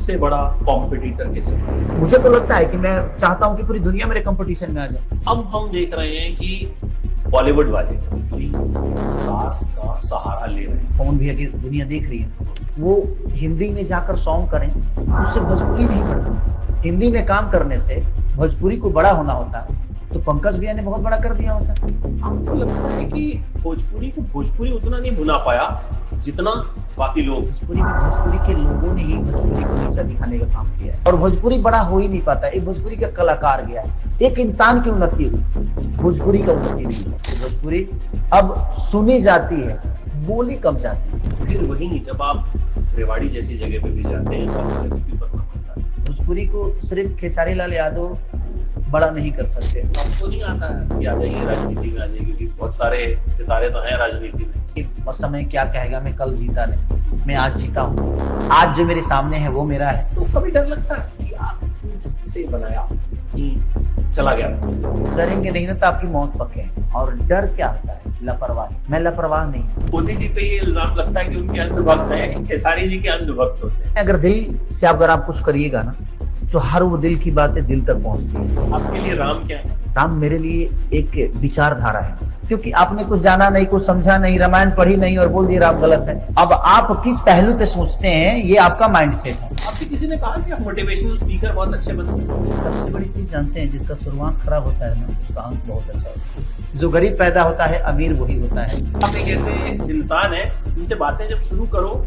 सबसे बड़ा कॉम्पिटिटर किसे? मुझे तो लगता है कि मैं चाहता हूँ कि पूरी दुनिया मेरे कंपटीशन में आ जाए। अब हम देख रहे हैं कि बॉलीवुड वाले भोजपुरी स्टार्स का सहारा ले रहे हैं। कौन भी है कि दुनिया देख रही है, वो हिंदी में जाकर सॉन्ग करें, उससे भोजपुरी नहीं बढ़ता। हिंदी में काम करने से भोजपुरी को बड़ा होना होता, तो पंकज भैया ने बहुत बड़ा कर दिया होता। आपको लगता है कि भोजपुरी को भोजपुरी उतना नहीं भुला पाया जितना बाकी लोग? भोजपुरी के लोगों ने ही भोजपुरी को नीचा दिखाने का काम किया है, और भोजपुरी बड़ा हो ही नहीं पाता। एक भोजपुरी का कलाकार गया है, एक इंसान की उन्नति हुई, भोजपुरी का उन्नति नहीं हुई। भोजपुरी अब सुनी जाती है, बोली कम जाती है। फिर वहीं जब आप रेवाड़ी जैसी जगह पे भी जाते हैं तो आपको रेसिपी करना पड़ता है। भोजपुरी को सिर्फ खेसारी लाल यादव बड़ा नहीं कर सकते। आपको नहीं आता है कि आ जाइए राजनीति में आ जाइए, क्योंकि बहुत सारे सितारे तो हैं राजनीति में। और समय क्या कहेगा, मैं कल जीता नहीं, मैं आज जीता हूँ। आज जो मेरे सामने है वो मेरा है। तो कभी डर लगता है कि आप से बनाया चला गया? डरेंगे नहीं ना तो आपकी मौत पक्के है। और डर क्या होता है? लापरवाही। मैं लापरवाह नहीं। मोदी जी पे ये इल्जाम लगता है कि उनके अंधभक्त हैं, खेसारी जी के अंधभक्त होते हैं। अगर दिल से अगर आप कुछ करिएगा ना, तो हर वो दिल की बातें दिल तक पहुंचती है। आपके लिए राम क्या है? राम मेरे लिए एक विचारधारा है, क्योंकि आपने कुछ जाना नहीं, कुछ समझा नहीं, रामायण पढ़ी नहीं और बोल दिए राम गलत है। अब आप किस पहलू पे सोचते हैं, ये आपका माइंडसेट है। आपसे किसी ने कहा कि आप मोटिवेशनल स्पीकर बहुत अच्छे बन सकते हैं? सबसे बड़ी चीज जानते हैं, जिसका शुरुआत खराब होता है ना, उसका अंत बहुत अच्छा होता है। जो गरीब पैदा होता है, अमीर वही होता है। आप एक ऐसे इंसान हैं जिनसे बातें जब शुरू करो